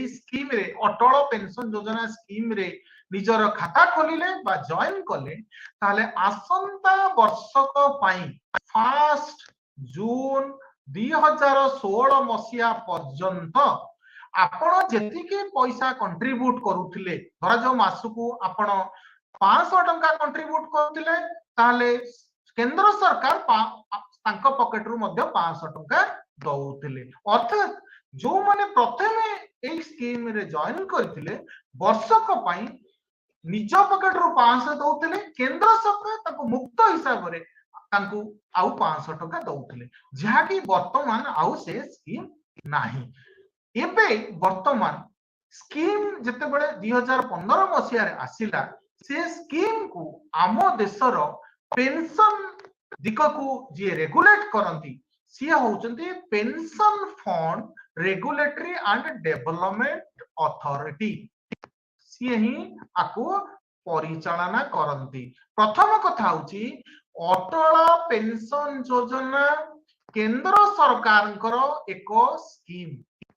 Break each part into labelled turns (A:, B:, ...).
A: Scheme रे अटल pension योजना scheme रे निजर खाता खोलिले बा जॉइन कले ताले आसंता वर्षक पई 1 जून 2016 मसिया पर्यंत आपण जेतिके पैसा कंट्रीब्यूट करूथिले धरा जो मासकू आपण 500 टंका कंट्रीब्यूट करथिले ताले केंद्र सरकार तांका पॉकेट रु मध्ये 500 टंका दउथिले अर्थात जो माने प्रथमे ए स्कीम रे जॉइन करथिले वर्षक पई निज पॉकेट रु 500 दउथिले केंद्र सरकार ताको मुक्त हिसाब रे तांको आउ 500 टंका दउथिले जहा कि वर्तमान आउ से स्कीम नाही एबे वर्तमान स्कीम जते बेले 2015 मसिया रे आसिला से स्कीम को आम देशर पेंशन दिक को जे रेगुलेट करंती सी होचंती pension fund regulatory and development authority सी ही आको परिचालना करंती प्रथम कथा होची अटल पेंशन योजना केंद्र सरकार एक स्कीम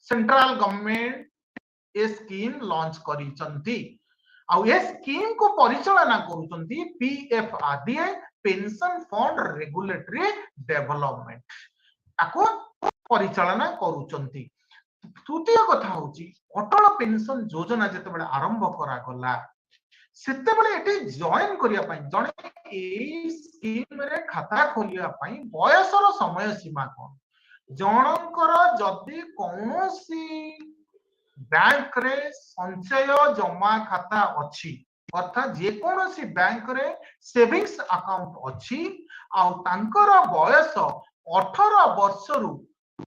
A: सेंट्रल गवर्नमेंट ए स्कीम लॉन्च करिसंती आ ए स्कीम को परिचालना करूचंती PFRDA pension fund regulatory development आको परिचालना करूचंती तृतीय कथा होची अटल पेंशन योजना जते बेले आरंभ करा गला सेते बेले एटी जॉइन करिया पई जणे ए स्कीम रे खाता खोलिया पई बयसर समय सीमा कोन जनकर जदि कौनसी बैंक रे संचय जमा खाता अच्छी अर्थात जे कौनसी बैंक रे सेविंग्स अकाउंट अच्छी आ तांकर बयस 18 वर्ष रु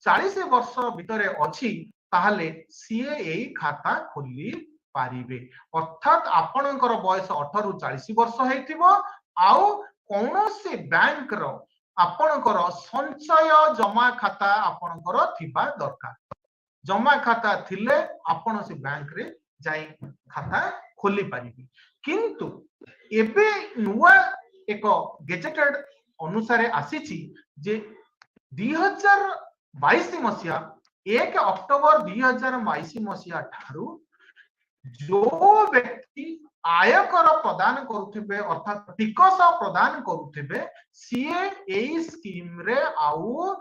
A: 40 वर्ष भितरे अच्छी ताहले सीए एई खाता खोली पारिबे अर्थात आपनकर बयस 18 रु 40 वर्ष हेतिबो आउ कौनसी बैंक रो आपनकर संचय जमा खाता आपनकर थिबा दरकार जमा खाता थिले आपण से बैंक रे जाई खाता खोली पारिबे किंतु एबे नुवा एक गेजेटेड अनुसार आसीची जे 2022 मसिया 1 अक्टोबर 2022 मसिया ठारू जो व्यक्ति आयकर प्रदान करुथिबे अर्थात टिकस प्रदान करुथिबे सीए एई स्कीम रे आउ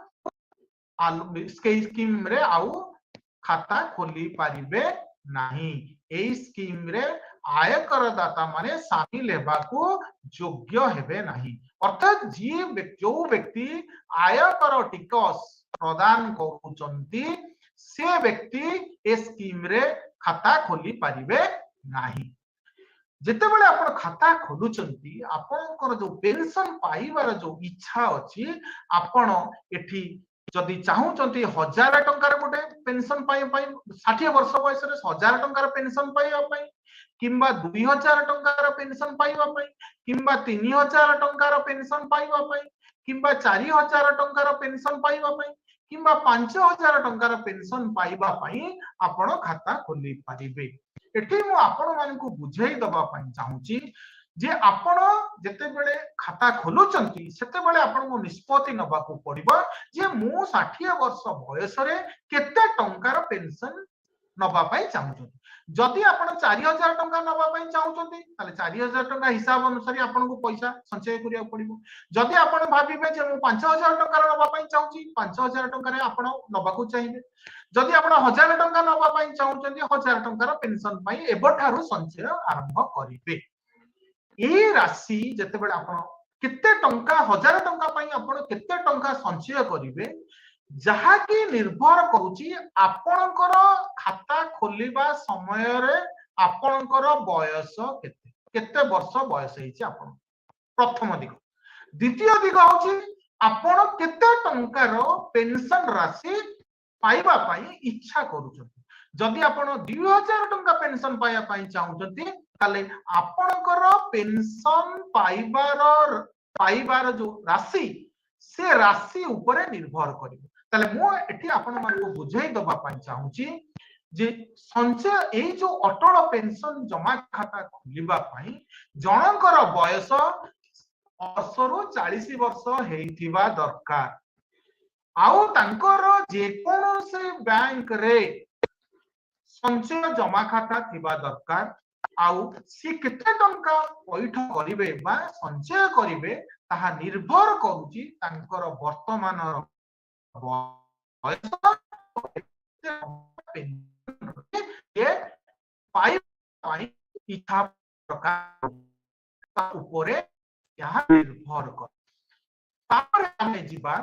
A: स्कीम रे आउ खाता खोली पारिबे नाही एई स्कीम रे आयकर दाता माने शामिल हेबाकू योग्य हेबे नाही अर्थात जो व्यक्ति आयकर टिकस प्रदान करूचंती से व्यक्ति ए स्कीम रे खाता खोली पारिबे नाही जेते बेले आपण खाता खोलुचंती आपनकर जो पेंशन पाइबार जो इच्छा अछि आपण एठी जदि चाहूचंती 1000 टंकार गोटे पेंशन पाई 60 वर्ष बयस रे 1000 टंकार पेंशन पाइबा पई किंबा 2000 टंकार पेंशन पाइबा पई किंबा 3000 टंकार पेंशन पाइबा पई किंबा 4000 टंकार पेंशन पाइबा पई किंबा 5000 टंकार पेंशन पाइबा पई आपण खाता खोली पारिबे एठी मु आपण मान को बुझाई दबा पई चाहूची जे आपण जते बेले खाता खोलुचंती सेते बेले आपण को निष्पत्ति नबा को पड़िबो जे मु 60 वर्ष बयस रे केते टंकार पेंशन नबा पई चाहूची जदि आपण 4000 टंका नबा पई चाहूचंती ताले 4000 टंका हिसाब अनुसार आपण को पैसा संचय करिया पड़िबो जदि आपण भाबिबे जे मु 5000 टंका नबा पई चाहूची 5000 टंका रे आपण नबा को चाहिबे जदि आपण 1000 टंका नबा पई चाहूचंती 1000 टंकार पेंशन पई एबठारु संचय आरंभ करिबे ए राशि जते बेले आपण केते टंका 1000 टंका पई आपण केते टंका संचय करिवे जहा कि निर्भर करूची आपणकर खाता खोलिबा समय रे आपणकर बयस केते केते वर्ष बयस हेची आपण प्रथम दिग द्वितीय दिग होची आपण केते टंकार पेंशन राशि पाइबा पई इच्छा करूछथि जदि आपण 2000 टंका पेंशन पाइबा पई चाहूछथि ताले आपणकर पेंशन पाइबार जो राशि से राशि ऊपर निर्भर करिवे ताले मो एठी आपण मान को बुझाई दबा पई चाहूची जे संचय ए जो अटल पेंशन जमा खाता खोलिबा पई जनकर बयस 18 रु 40 वर्ष हेइथिबा दरकार आउ तांकर जे कोनो से बैंक रे संचय जमा खाता थिबा दरकार आउ सी केते टंका पैठ करिवे बा संचय करिवे ताहा निर्भर करूची तांकर वर्तमान बयस ये पाई पाई इच्छा प्रकार उपरे यहाँ निर्भर कर तापर हमें जीवा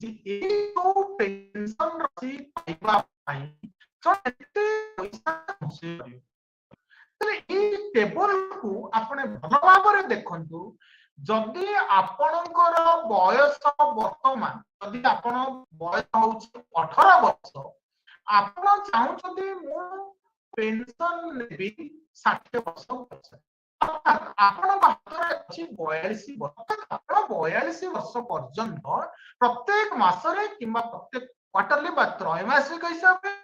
A: जे ए तो पेंशन राशि पाइबा पाई तो एते पैसा खर्च करियो तले ए टेबल को आपने भल भाबरे देखंतु जदि आपणकर बयस वर्तमान जदि आपण बयस होउछ 18 वर्ष आपण चाहउछथि मु पेंशन नेबी 60 वर्ष बयस आपण हातरे अछि 42 वर्ष आपण 42 वर्ष पर्यंत प्रत्येक मासरे किंबा प्रत्येक क्वार्टरली बा त्रैमासिक हिसाब रे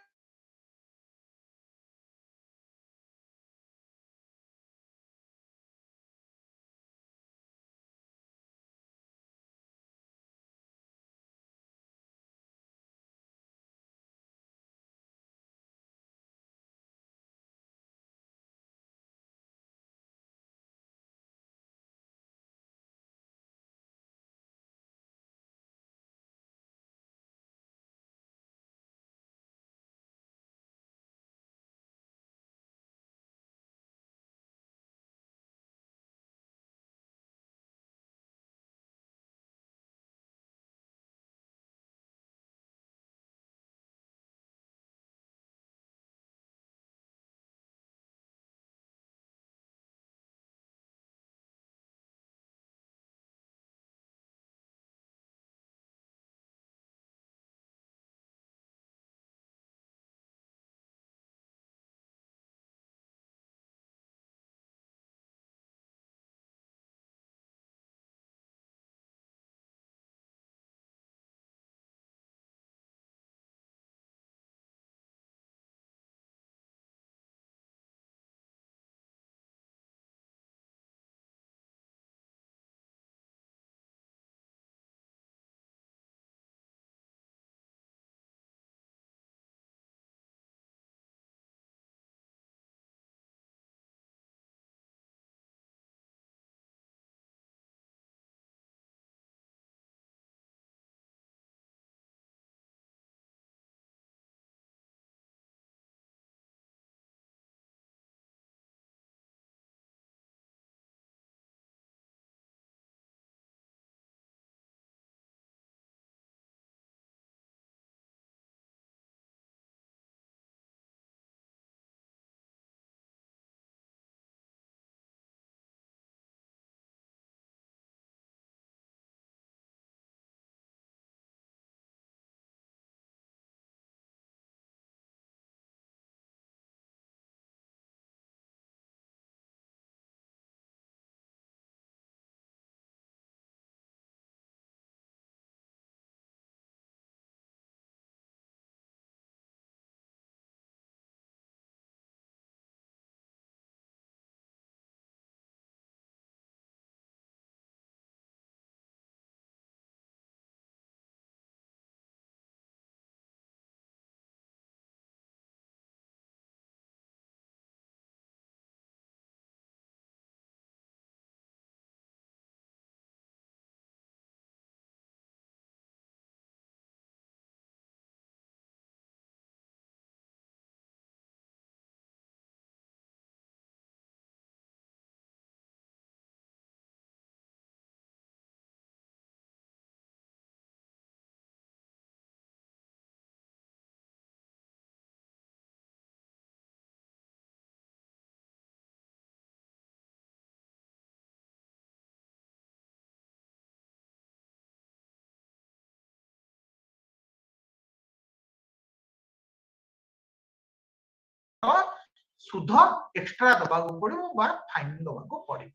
A: सुध एक्स्ट्रा दबा पड़ो बा फाइन दबा पड़ो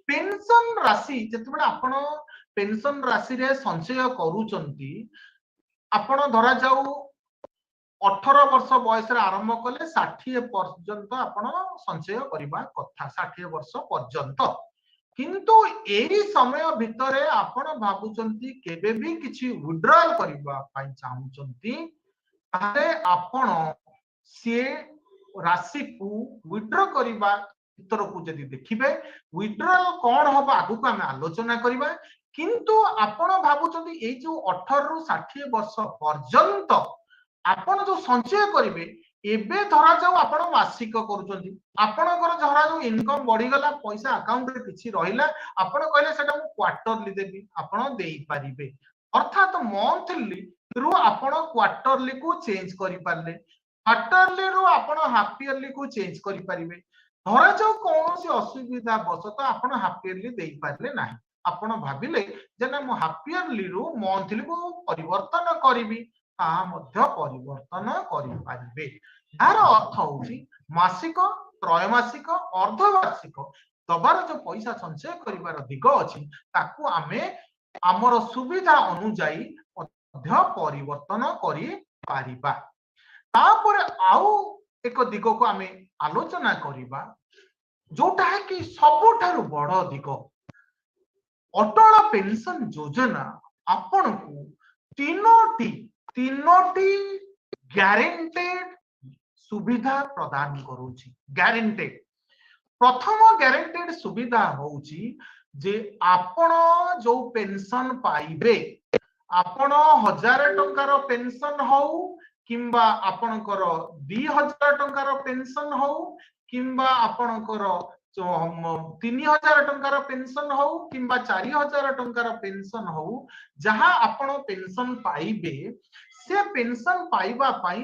A: पेंशन राशि जिते आपण पेंशन राशि रे संचय करूचंती आपण धरा जाऊ 18 वर्ष बयस आरंभ कले 60 पर्यंत आपण संचय करबा कथा 60 वर्ष पर्यंत किंतु एही समय भितरे आपण भाबुचंती केबे भी किछि विड्रॉल करबा पई चाहुचंती ताले आपण से राशि को विड्रॉ करबा भीतर को जदि देखिबे विड्रॉल कौन हम आगु को आम आलोचना करबा किंतु आपण भाबुचंदी ए जो 18 रु 60 वर्ष पर्यंत आपण जो संचय करिवे एबे धरा जाऊ आपण मासिक करूचंदी आपणकर धरा जाऊ इनकम बढ़ी गला पैसा अकाउंट रे किछि रहिला आपण कहले सेटा मु क्वार्टरली देबी आपण देई परिबे अर्थात मंथली रु आपण क्वार्टरली को चेंज करि पारले क्वार्टरली रु आपण हाफ ईयरली को चेंज करि परिबे धरा जाऊ कोनोसी असुविधा बसत आपण हाफ ईयरली देई पारले नाही आपण भाबिले जे ना मु हाफ ईयरली रु मंथली को परिवर्तन करिवि ता मध्य परिवर्तन करि पारिबे यार अर्थ होची मासिक त्रयमासिक अर्धवार्षिक दबार जो पैसा संचय करिवार दिग अछि ताकू आमे आमर सुविधा अनुଯାयी मध्य परिवर्तन करि पारिबा तापर आउ एक दिग को आमे आलोचना करिबा जोटा है कि सबुठारु बड़ दिग अटल पेंशन योजना आपण को तीनोटी ग्यारंटेड सुविधा प्रदान करूची ग्यारंटेड प्रथम ग्यारंटेड सुविधा होची जे आपण जो पेंशन पाइबे आपण 1000 टंकार पेंशन हो किंबा आपणकर 2000 टंकार पेंशन हो किंबा आपणकर 3000 टंकार पेंशन हो किंबा 4000 टंकार पेंशन हो जहां आपण पेंशन पाइबे से पेंशन पाइबा पाई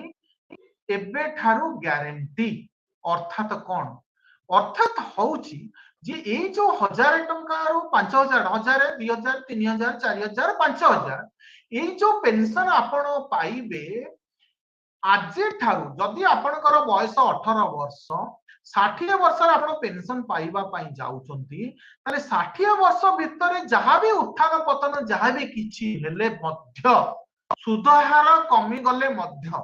A: एबे ठारू ग्यारंटी अर्थात कौन अर्थात होची जे ए जो 1000 टंका रो 5000 1000 2000 3000 4000 5000 ए जो पेंशन आपण पाइबे आज ठारू जदि आपणकर बयस 18 वर्ष 60 वर्ष आपण पेंशन पाइबा पाई जाउचंती ताले 60 वर्ष भितरे जहां भी उत्थान पतन जहां भी किछि हेले मध्य सुधहार कमी गले मध्य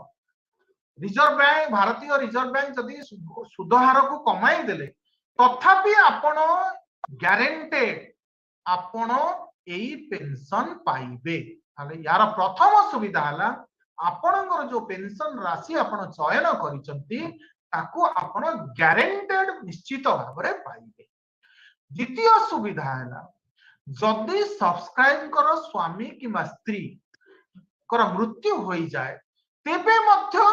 A: रिजर्व बैंक भारतीय रिजर्व बैंक जदि सुधहार को कमाई देले तथापि आपण ग्यारंटेड आपण एई पेंशन पाइबे ताले यार प्रथम सुविधा हला आपणकर जो पेंशन राशि आपण चयन करिसंती ताको आपण ग्यारंटेड निश्चित भाव रे पाइबे द्वितीय सुविधा हला जदि सब्सक्राइब कर स्वामी किंबा स्त्री कर मृत्यु होई जाए तेबे मध्य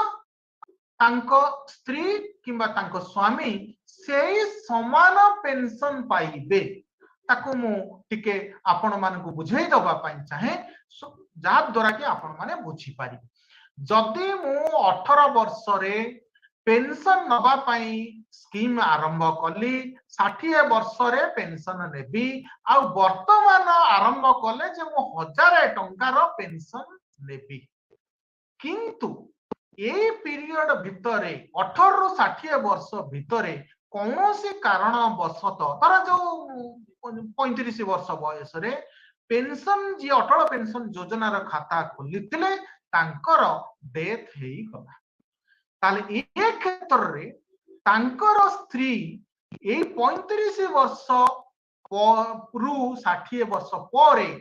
A: तांको स्त्री किंबा तांको स्वामी सेई समान पेंशन पाइबे ताको मु टिके आपण मान को बुझाई दबा पाई चाहे जा द्वारा कि आपण माने बुझी पारि जदि मु 18 वर्ष रे पेंशन नबा पाई स्कीम आरंभ कली 60 वर्ष रे पेंशन नेबी आ वर्तमान आरंभ कले जे मु 1000 टंकार पेंशन नेबी किंतु ए पीरियड भितरे 18 रु 60 वर्ष भितरे कौनसी कारण वशत तारा जो 35 वर्ष बयस रे पेंशन जी अटल पेंशन योजना रा खाता खोलिथिले तांकर डेथ हेई गला ताले ए क्षेत्र रे तांकर स्त्री ए 35 वर्ष रु 60 वर्ष परे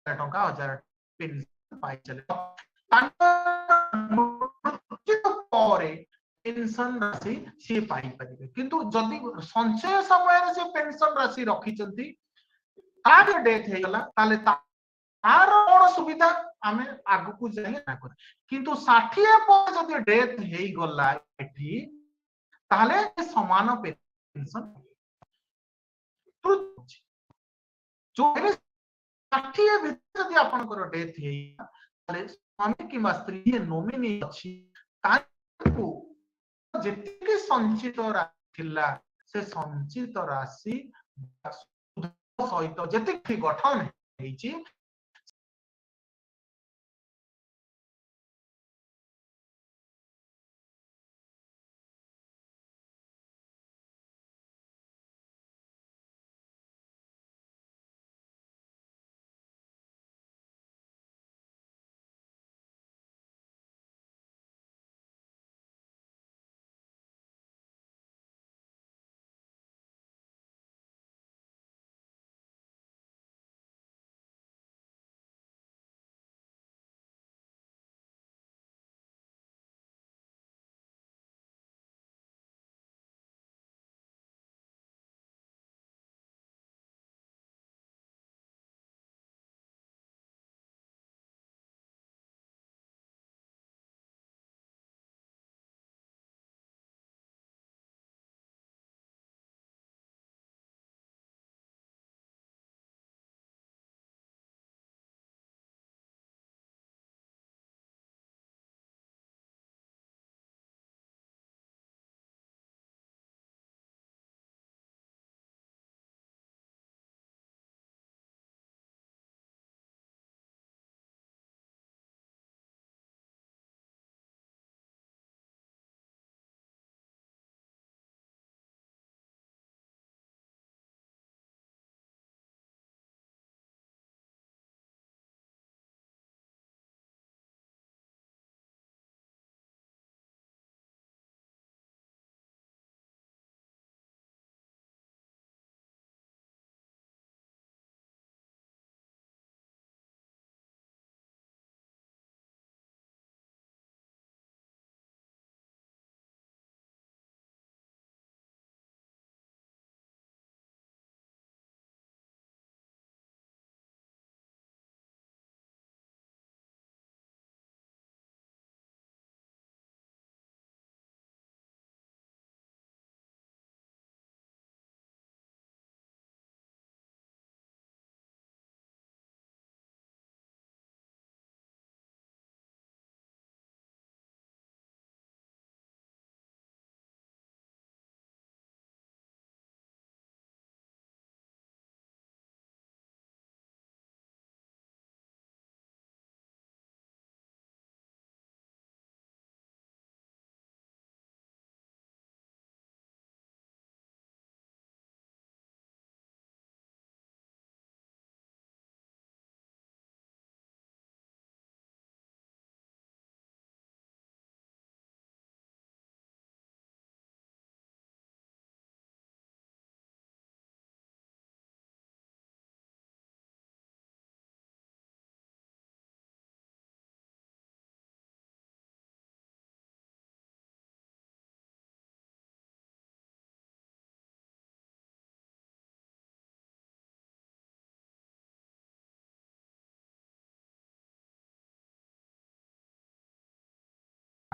A: टंका 1000 पेंशन पाई चले पेंशन राशि सी पाई परिबे किंतु जदि संचय समय रे से पेंशन राशि रखिचंती तार डेथ हे गला ताले तार कोन सुविधा आमे आगु को जाई ना कर किंतु 60 पर जदि डेथ हे गला एठी ताले समान पेंशन जो 60 भितर जदि आपनकर डेथ हे ताले स्वामी किंबा स्त्री नोमिनी अछि ताको जेतिके संचित राशि थिला से संचित राशि सहित जेतिके गठन हेछि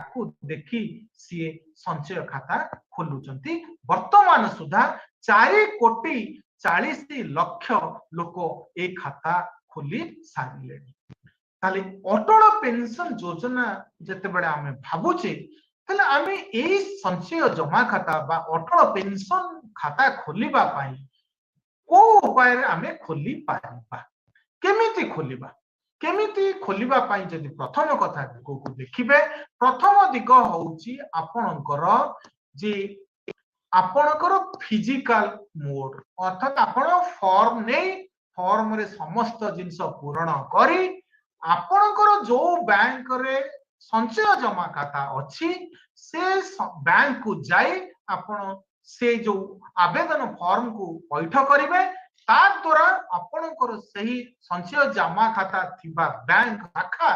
A: ताकू देखी सी संचय खाता खोलुचंती वर्तमान सुधा 4,40,00,000 लोक ए खाता खोली सारे ताले अटल पेंशन योजना जेतेबेले आमे भाबुचे ताले आमे ए संचय जमा खाता बा अटल पेंशन खाता खोलिबा पाई को उपाय रे आमे खोली पारिबा केमिति खोलिबा केमिति खोलिबा पाई जदि प्रथम कथा को देखिबे प्रथम दिग होउची आपनकर जे आपनकर फिजिकल मोड अर्थात आपण फॉर्म नै फॉर्म रे समस्त जिंस पूरण करी आपनकर जो बैंक रे संचय जमा खाता अछि से बैंक को जाई आपण से जो आवेदन फॉर्म को पैठ करिवे ता द्वारा आपनकर सही संचय जमा खाता थिबा बैंक शाखा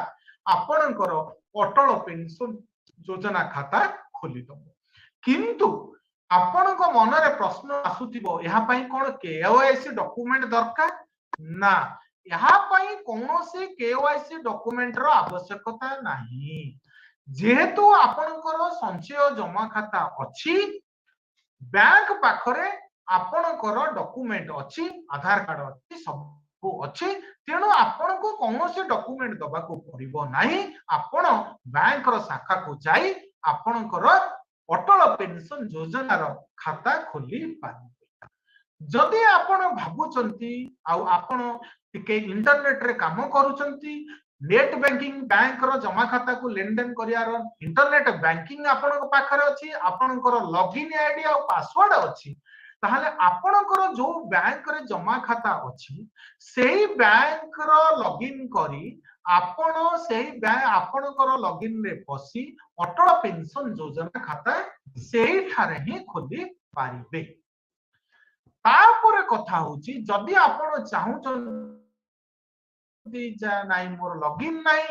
A: आपनकर अटल पेंशन योजना खाता खोली दबो किंतु आपनक मन रे प्रश्न आसुथिबो यहाँ पई कोन केवाईसी डॉक्यूमेंट दरकार ना यहाँ पई कोनोसी केवाईसी डॉक्यूमेंट रो आवश्यकता नाही जेहेतु आपनकर संचय जमा खाता अछि बैंक पाखरे आपनकर डॉक्यूमेंट अछि आधार कार्ड अछि सब अछि तेणु आपण को कोनोसी डॉक्यूमेंट दबा को पड़िबो नाही आपण बैंक रो शाखा को जाई आपनकर अटल पेंशन योजना रो खाता खोली पारिबे जदि आपण भाबुचंती आ आपण टिके इंटरनेट रे काम करूचंती नेट बैंकिंग बैंक रो जमा खाता को लेन देन करियार इंटरनेट बैंकिंग आपण पाखरे अछि आपनकर लॉगिन आईडी आ पासवर्ड अछि ताहले आपनकर जो बैंक रे जमा खाता अछि सेही बैंक रो लॉगिन करी आपण सेही बैंक आपनकर लॉगिन रे पसी अटल पेंशन योजना खाता सेही ठारे ही खोली पारिबे तापर कथा होची जदि आपण चाहू नाई मोर लॉगिन नाई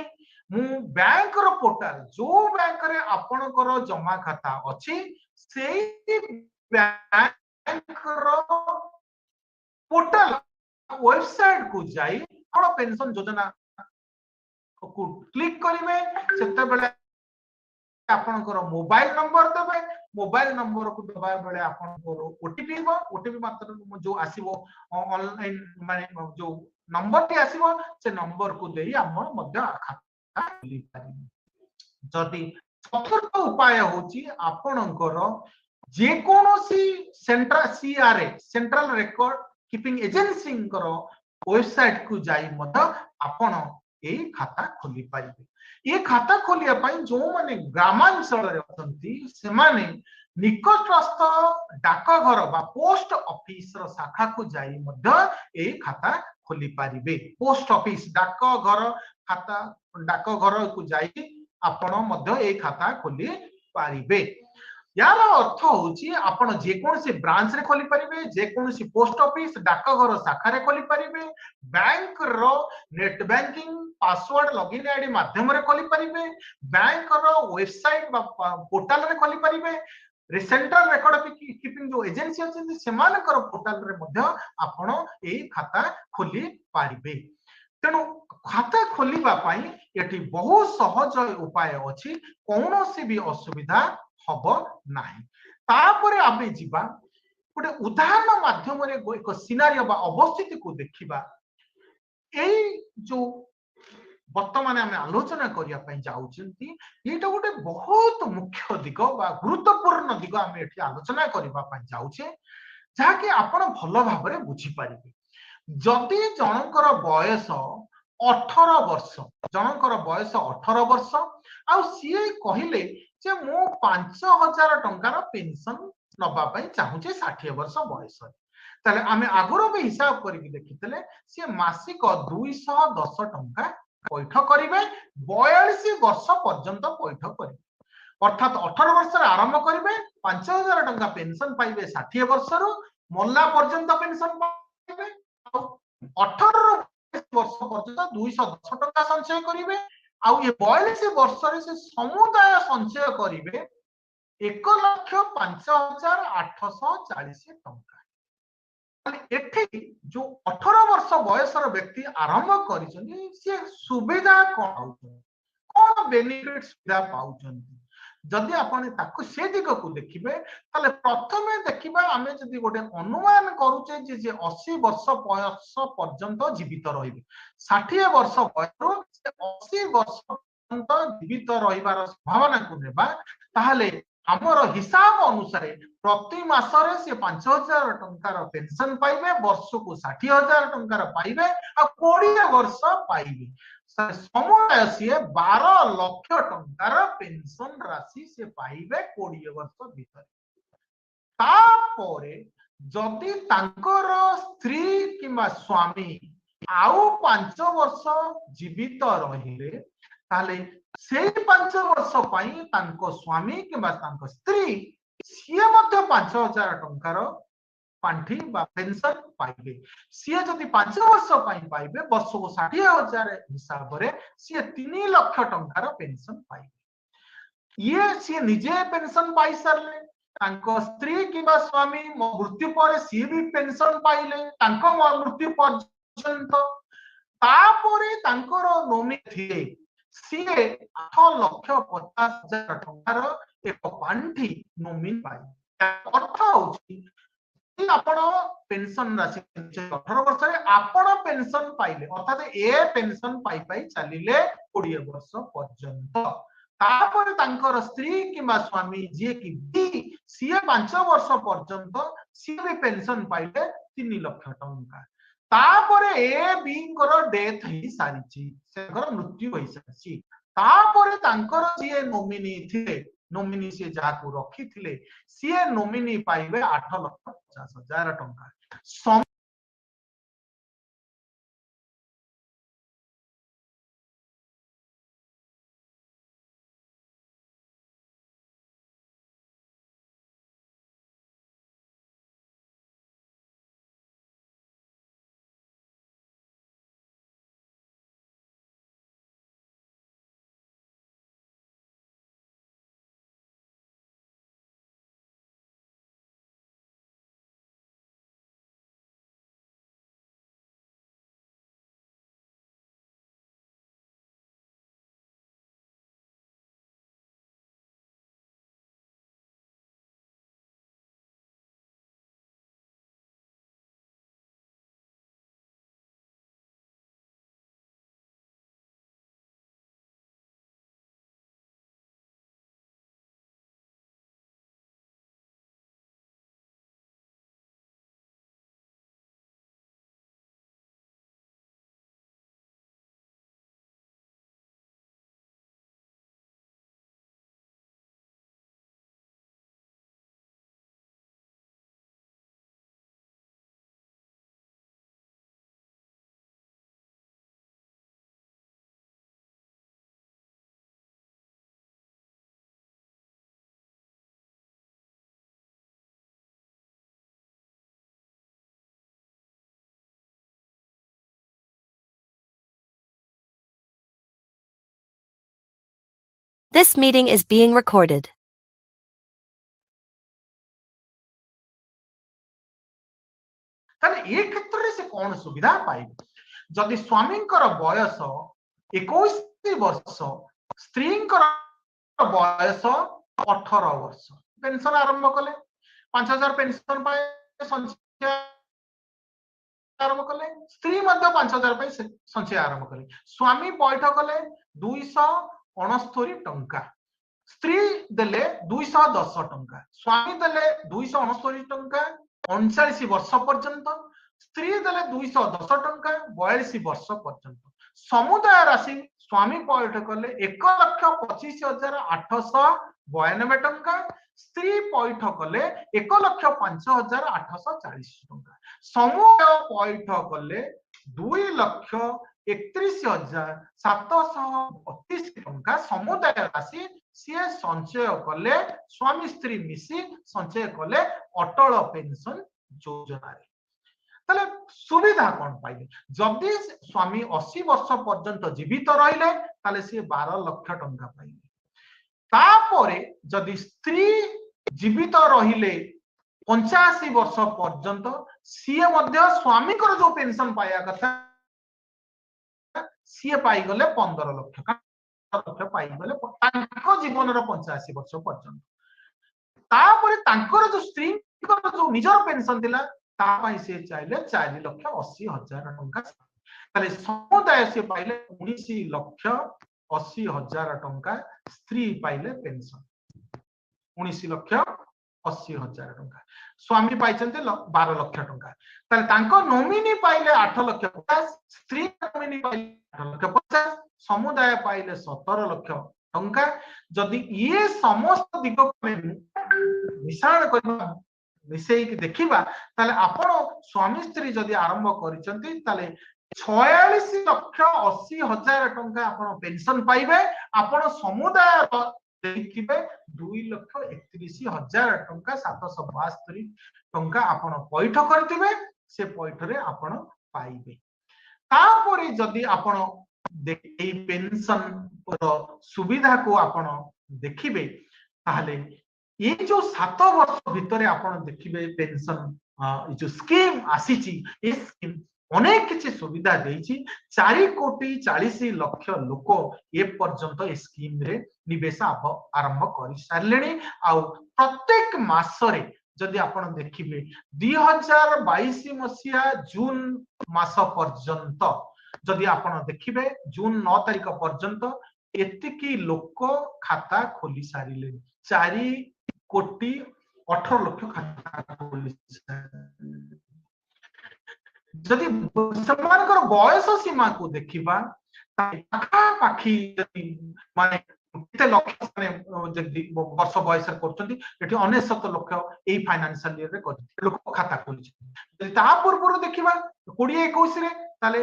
A: मु बैंक रो पोर्टल जो बैंक रे आपनकर जमा खाता अछि सेही बैंक रो पोर्टल वेबसाइट को जाई अटल पेंशन योजना को क्लिक करिवे सेते बेले आपनकर मोबाइल नंबर देबे मोबाइल नंबर को दबा बेले आपनकर ओटीपी मात्र जो आसीबो ऑनलाइन माने जो नंबर टी आसीबो से नंबर को देई हम मध्य खाता खोली पारिबे जदि चतुर्थ उपाय होची आपनकर जे कोनोसी central CRA central record keeping agency कर वेबसाइट को जाई मध्य आपण ए खाता खोली पारिबे ये खाता खोलिया पाई जो माने ग्रामांचल रे अछंती से माने निकटस्थ डाकघर बा पोस्ट ऑफिस रो शाखा को जाई मध्य ए खाता खोली पारिबे पोस्ट ऑफिस डाकघर खाता डाकघर को जाई आपण मध्य ए खाता खोली पारिबे यार अर्थ होची आपण जे कोनसी ब्रांच रे खोली पारिबे जे कोनसी पोस्ट ऑफिस डाकघर शाखा रे खोली पारिबे बैंक रो net banking password login ID माध्यम रे खोली पारिबे बैंक रो वेबसाइट बा पोर्टल रे खोली पारिबे सेंट्रल रिकॉर्ड कीपिंग जो एजेंसी अछि सेमानकर पोर्टल रे मध्य आपण ए खाता खोली पारिबे तेणु खाता खोलिबा पाई एठी बहुत सहज उपाय अछि कोनोसी भी असुविधा हबो नाही तापरे आबे जिबा गोटे उदाहरण माध्यम रे एक सिनारियो बा अवस्थिति को देखिबा एई जो वर्तमान आम आलोचना करिया पई जाउचंती एटा गोटे बहुत मुख्य दिग बा गुरुत्वपूर्ण दिग आम एठी आलोचना करिबा पई जाउछे जाके आपण भलो भाबरे बुझी पारिबे जदि जनकर बयस 18 वर्ष जनकर बयस 18 वर्ष आ सीए कहिले जे मो 5,000 टंकार पेंशन नबा पई चाहूचे 60 वर्ष बयस ताले आमे आगरो भी हिसाब करिक देखितले से मासिक 210 टंका पैठ करिवे 42 वर्ष पर्यंत पैठ करिवे अर्थात 18 वर्ष आरंभ करिवे 5,000 टंका पेंशन पाइबे 60 वर्ष रु मल्ला पर्यंत पेंशन पाइबे 18 वर्ष पर्यंत 210 टंका संचय करिवे आउ ये 42 वर्ष रे से समुदाय संचय करिवे 1,05,840 टंका एठी जो 18 वर्ष बयसर व्यक्ति आरंभ करिसनि से सुविधा कोन बेनिफिट सुविधा पाउछन जदि आपण ताको से दिग को देखिबे ताले प्रथमे देखिबा आमे जदि गोटे अनुमान करूचे जे 80 वर्ष बयस पर्यंत जीवित रहिबे 60 वर्ष बयसरो 80 वर्ष पर्यंत जीवित रहिबार संभावना को नेबा ताहले हमर हिसाब अनुसार प्रति मासरे से 5000 टंकार पेंशन पाइबे वर्ष को 60000 टंकार पाइबे आ 20 वर्ष पाइबे समुदाय सी 12 लाख टंकार पेंशन राशि से पाइबे 20 वर्ष भीतर तापरे जदि तांकर स्त्री किंबा स्वामी आउ 5 वर्ष जीवित रहिले ताले से 5 वर्ष पाई तांको स्वामी किंबा तांको स्त्री सिए मध्य 5000 टंकार पांठी बा पेंशन पाइबे सीए जदि 5 वर्ष पाइबे वर्ष को 60,000 हिसाब रे सीए 3 लाख टंकार पेंशन पाइबे ये सीए निजे पेंशन पाई सरले तांको स्त्री किबा स्वामी मृत्यु पर सी भी पेंशन पाइले तांको मृत्यु पर्यंत तापरे तांकर नोमी थिए सीए 8,50,000 टंकार एक पांठी नोमी पाइ अर्थ होची आपण पेंशन राशि 18 वर्ष रे आपण पेंशन पाइले अर्थात ए पेंशन पाई पाई चलिले 20 वर्ष पर्यंत तापर तांकर स्त्री किंबा स्वामी जे कि बी सीए 5 वर्ष पर्यंत सी भी पेंशन पाइले 3 लाख टंका तापर ए बी कर डेथ ही सारिची सेकर मृत्यु होई सारिची तापर तांकर जे नोमिनी थिले नोमिनी से जाको रखी थिले सीए नोमिनी पाइबे 8,50,000 टंका
B: This meeting is being recorded.
A: ताले ए क्षेत्र रे से कोन सुविधा पाइबे जदि स्वामींकर बयस 21 वर्ष स्त्रींकर बयस 18 वर्ष पेंशन आरंभ कले 5000 पेंशन पाए संचय आरंभ कले स्त्री मध्य 5000 पाए संचय आरंभ कले स्वामी पैठ कले 269 टंका स्त्री देले 210 टंका स्वामी देले 269 टंका 39 वर्ष पर्यंत स्त्री देले 210 टंका 42 वर्ष पर्यंत समुदाय राशि स्वामी पैठ कले 1,25,892 टंका स्त्री पैठ कले 1,05,840 टंका समुदाय पैठ कले 2,31,732 टंका समुदाय राशि सीए संचय कले स्वामी स्त्री मिसी संचय कले अटल पेंशन योजना रे ताले सुविधा कोन पाइले जदि स्वामी 80 वर्ष पर्यंत जीवित रहिले ताले से 12 लाख टंका पाइले तापरे जदि स्त्री जीवित रहिले 85 वर्ष पर्यंत सीए मध्य स्वामी को जो पेंशन पाया कथा सीए पाई गले 15 लाख लक्ष पाइगले जीवन 85 वर्ष पर्यंत तापर तांकर जो स्त्री जो निजर पेंशन थिला से चाहले 4,80,000 टंका ताले समुदाय से पाइले 19,80,000 टंका स्त्री पाइले पेंशन 19,80,000 टंका स्वामी पाई 12 लाख टंका ताले तांको नोमिनी पाइले 8,50,000 स्त्री नोमिनी पाइले 8,50,000 समुदाय पाइले 17 लाख टंका जदि ये समस्त दिग मिश्रण करबा मिसई के देखिबा ताले आपण स्वामी स्त्री जदि आरंभ करिसंती ताले 46,80,000 टंका आपण पेंशन पाइबे आपण समुदाय देखिबे 2,31,000 टंका 772 टंका आपण पैठ करथिबे से पैठरे आपण पाइबे तापरे जदि आपण ए पेंशन सुविधा को आपण देखिबे ताहले ये जो 7 वर्ष भितर आपण देखिबे पेंशन जो स्कीम आसीची ए स्कीम अनेक किसी सुविधा देइची 4,40,00,000 लोक ए पर्यंत ए स्कीम रे निवेश आरंभ कर सारलेनी आ प्रत्येक मासरे जदि आपण देखिबे 2022 मसिया जून मास पर्यंत जदि आपण देखिबे जून 9 तारिख पर्यंत एतिकी लोक खाता खोली सारिले 4,18,00,000 खाता खोली जदि समानकर बयस सीमा को देखिबा पाखी माने केते लक्ष माने जदि वर्ष बयस करछंती एठी 69 लाख एई फाइनेंशियल ईयर रे कर लोक खाता खोली जदि ता पूर्व देखिबा 2021 रे ताले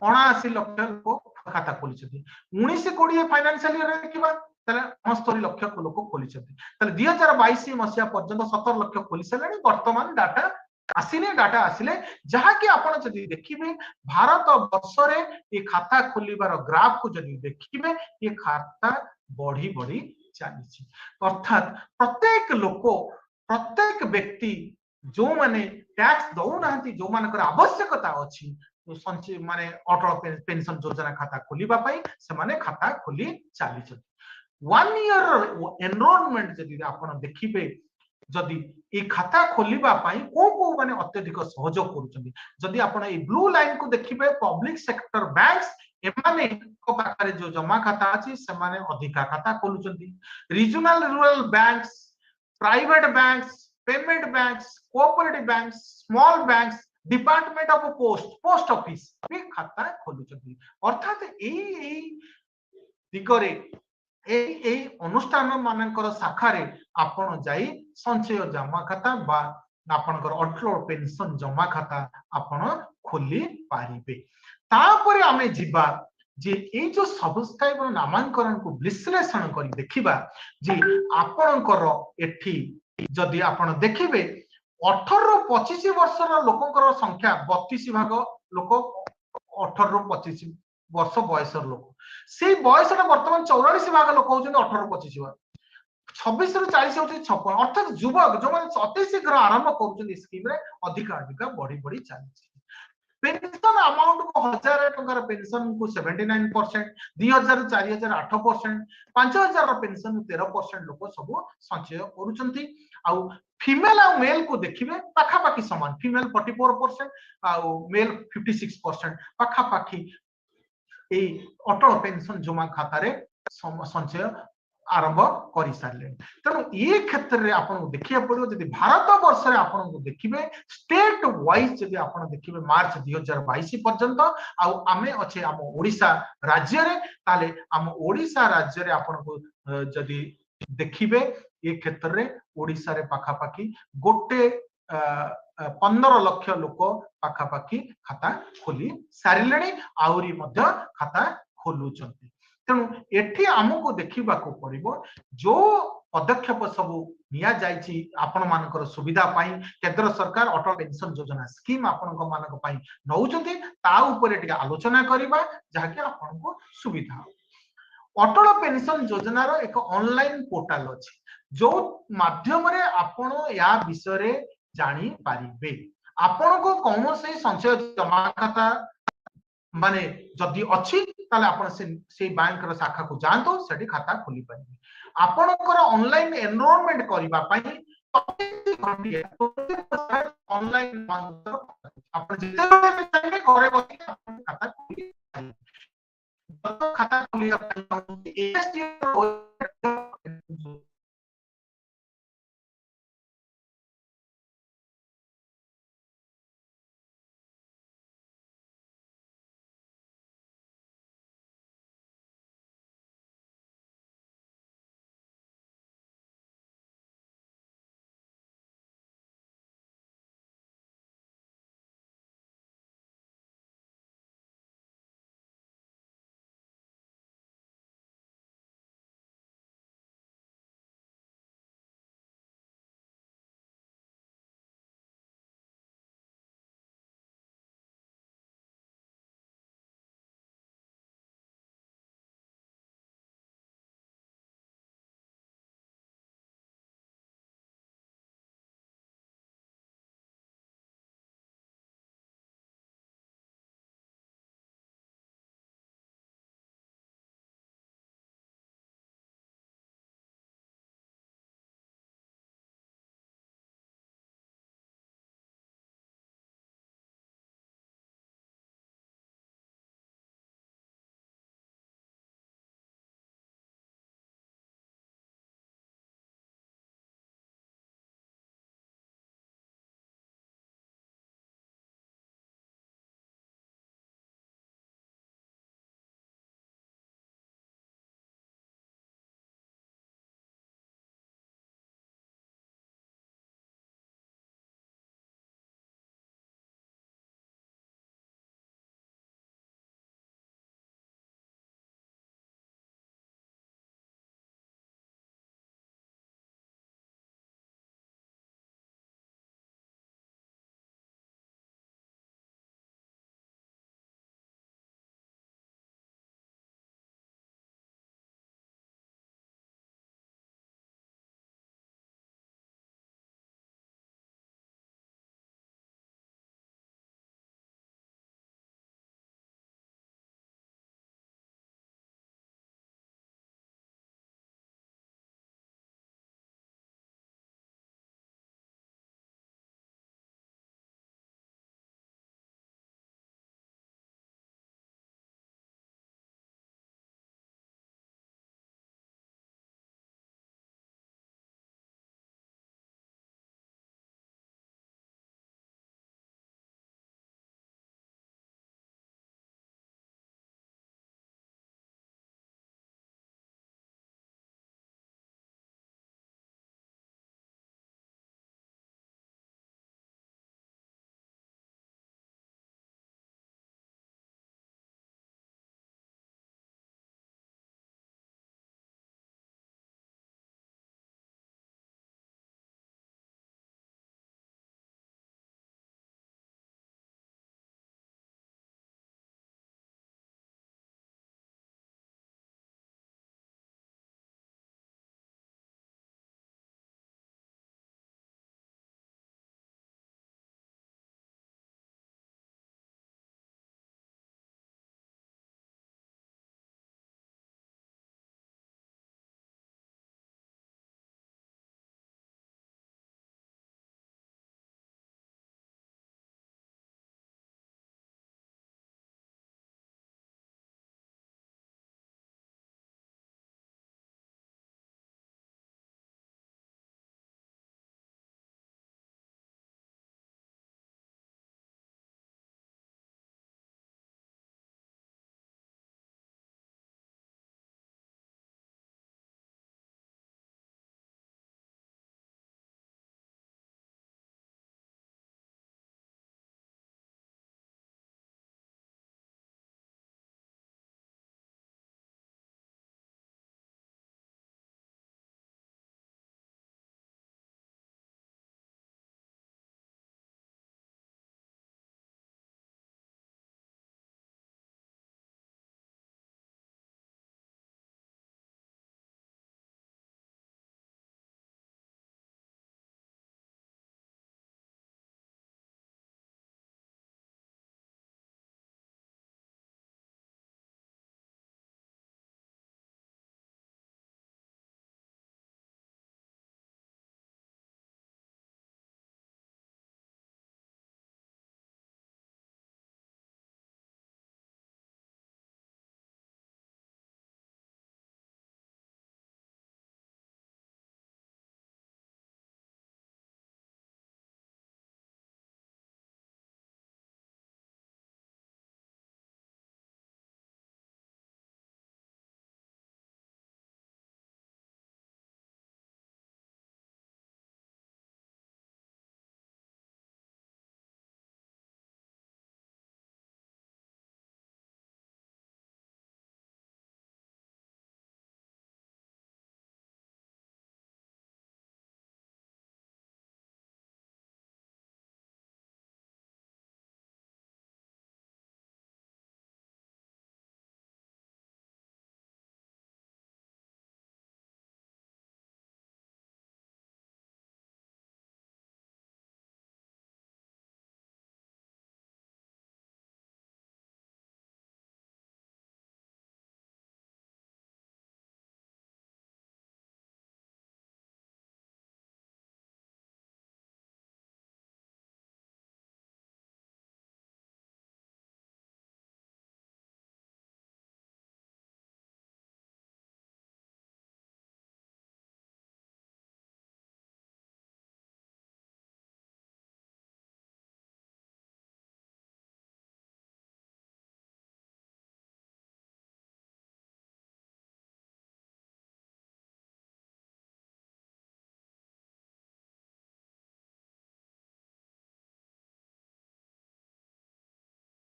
A: 79 लाख लोक खाता खोली छथि 19-20 फाइनेंशियल ईयर रे देखिबा ताले 69 लाख लोक खोली छथि ताले 2022 मसिया पर्यंत 17 लाख खोली सलानी वर्तमान डाटा डाटा आसिले जहा कि आपण जदि देखिबे भारत वर्ष रे ये खाता खोलिबार ग्राफ को जदि देखिबे ये खाता बढ़ी बढ़ी चली अर्थात प्रत्येक लोक प्रत्येक व्यक्ति जो माने टैक्स दौ नांती जो मानकर आवश्यकता अछि संचय माने अटल पेंशन योजना खाता खोलिबा पई से माने खाता खोली चली 1 ईयर एनरोलमेंट जदि आपण देखिबे जदि ए खाता खोलिबा पई को माने अत्यधिक सहयोग करूछंती जदि आपण ए ब्लू लाइन को देखिबे पब्लिक सेक्टर बैंक्स एमाने को पाखरे जो जमा खाता अछि से माने अधिका खाता खोलुछंती regional rural banks private banks payment banks cooperative banks small banks department of post office भी खाता खोलुछंती अर्थात ए दिगरे ए अनुष्ठान मानकर शाखारे आपण जाई संचय जमा खाता बा आपनकर अटल पेंशन जमा खाता आपण खोली पारिबे तापरे आमे जिबा जे ए जो सब्सक्राइबर नामांकन को विश्लेषण करी देखिबा जे आपनकर एठी जदि आपण देखिबे 18 ରୁ 25 वर्षर लोकंकर संख्या 32 भाग लोक 18 ରୁ 25 वर्ष बयसर लोक से बयस वर्तमान 44 भाग लोक होउछन 18 ରୁ 25 भाग 26 ରୁ 40 होउछ 56 अर्थात युवक जो माने अति शीघ्र आरंभ करूछन स्कीम रे अधिक अधिक बढ़ी बढ़ी चली पेंशन अमाउंट को 1000 टंका पेंशन को 79% 2000 4000 8% 5000 पेंशन 13% लोक सब संचय करूछंती आ फीमेल आ मेल को देखिबे पाखा पाखी समान फीमेल 44% आ मेल 56% पाखा पाखी ए अटल पेंशन जमा खाता रे संचय आरंभ कर सारे तेणु ये क्षेत्र में आपको देखिए पड़ो जब भारत वर्ष में आपको देखिए स्टेट वाइज जब आप देखिए मार्च 2022 पर्यंत आम अच्छे आम ओडिशा राज्य रे ताले आम ओडिशा राज्य रे आपको जदि देखिए ये क्षेत्र में ओडिशा रे पाखापाखी गोटे 15 लाख लोक पाखापाखी खाता खोली सारे आहरी खाता खोलुचंती तेणु एठी आमको देखा पड़ो जो पदक्षेप सब निया जायछि आपण मानकर सुविधा पाई केंद्र सरकार अटल पेंशन योजना स्कीम आपण मानक पाई नउचंती ता ऊपर टिके आलोचना करिबा जहा कि आपण को सुविधा अटल पेंशन योजना रो एक ऑनलाइन पोर्टल अछि जो माध्यम रे आपण या विषय रे जानी पारिबे आपण को कौन से संचय जमा खाता माने जदि अच्छी ताले आपण से बैंक रो शाखा को जानतो सेठी खाता खोली पारिबे आपणकर ऑनलाइन एनरोलमेंट करिबा पई ऑनलाइन आपण जेते चाहे घरे बसी खाता खोली खाता खोली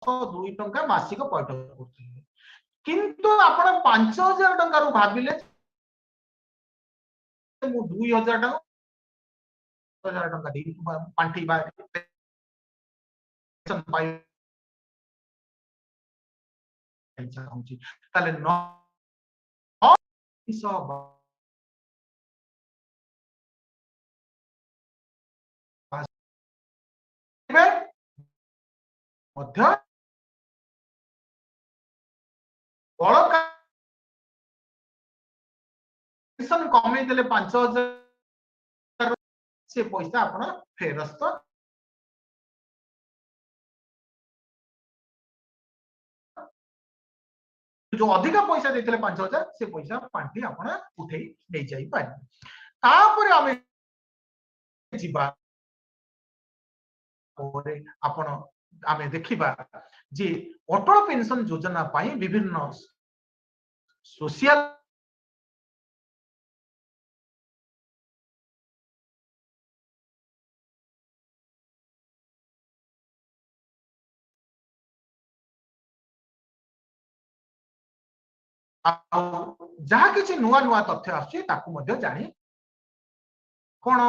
A: 2 ଟଙ୍କା ମାସିକ ପଇଠ କରୁଥିଲେ। କିନ୍ତୁ ଆପଣ 5,000 ଟଙ୍କାରୁ ଭାବିଲେ ମୁଁ 2,000 ଟଙ୍କା ଦେଇ ପାଣ୍ଠି ବା ଚାହୁଁଛି, ତାହେଲେ ମଧ୍ୟ ବଳକା କମେଇ ଦେଲେ 5,000 ସେ ପଇସା ଆପଣ ଫେରସ୍ତ जो अधिक पैसा देते 5,000 से पैसा पांठी आपण उठे नहीं जाई पारे। तापर आमे जीवा और आपण आमे देखिबा जे अटल पेंशन योजना पाई विभिन्न सोशल जहा किसी नुआ नुआ तथ्य आछि ताकू मध्ये जानि कोन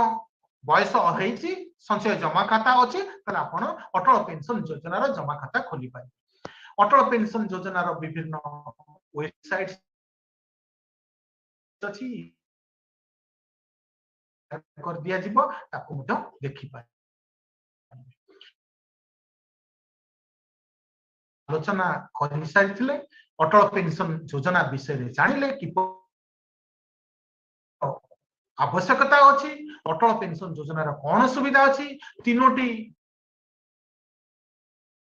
A: बयस होईची संचय जमा खाता अछि तले आपण अटल पेंशन योजना रो जमा खाता खोली पाए। अटल पेंशन योजना रो विभिन्न वेबसाइट अछि कर दिया जिवो ताकू मध्ये देखि पाए। आलोचना कर सारिथिले अटल पेंशन योजना विषय रे जानिले कि आवश्यकता अछि, अटल पेंशन योजना रो कोन सुविधा अछि, तीनोटी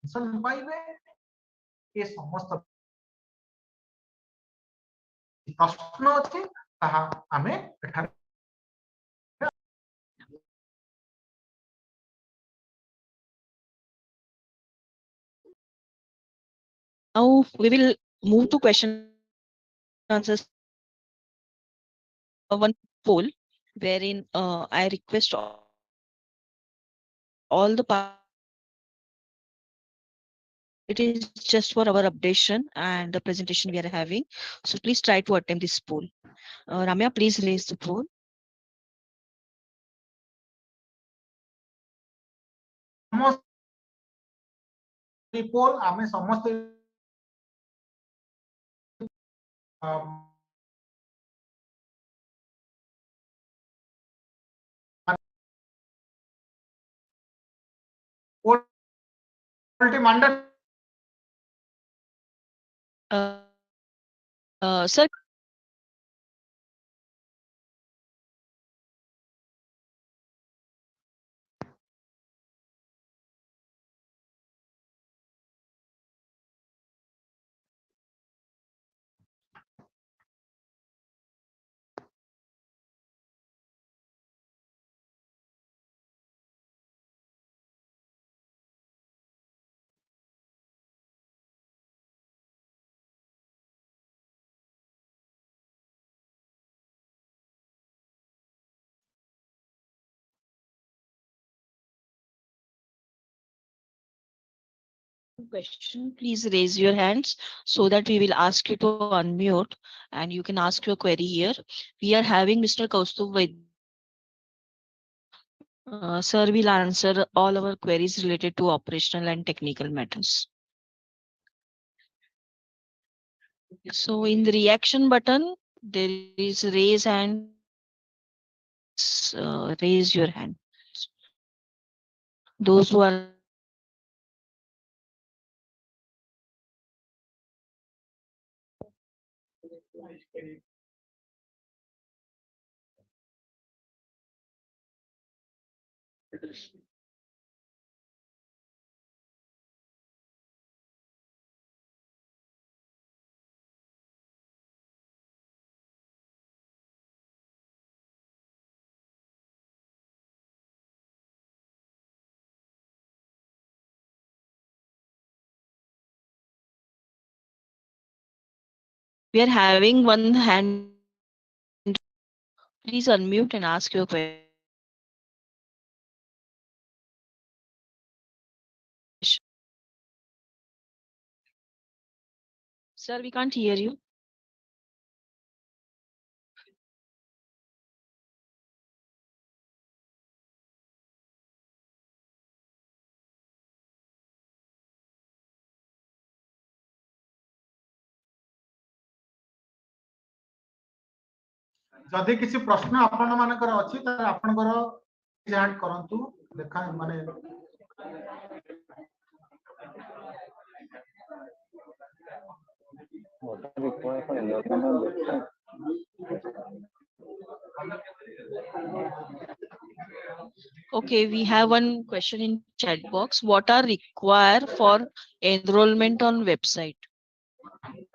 A: पेंशन पाइबे ए समस्त प्रश्न अछि ताहा आमे एठार
C: Now we will move to question answers. One poll wherein I request all the it is just for our updation and the presentation we are having. So please try to attempt this poll. Ramya, please raise the poll.
A: पोल आमे समस्त पोल मंडल
C: Sir, question, please raise your hands so that we will ask you to unmute and you can ask your query here. We are having Mr. Kaustubh Vaidya. Sir will answer all our queries related to operational and technical matters. So in the reaction button, there is raise hand. Raise your hand. Those who are we are having one hand. Please unmute and ask your question. Sir, we can't hear you.
A: जदि किसी प्रश्न आपण मानकर अछि त आपणकर chat करंतु देखा माने
D: What are required for enrollment on website?
C: Okay, we have one question in chat box. What are required for enrollment on website?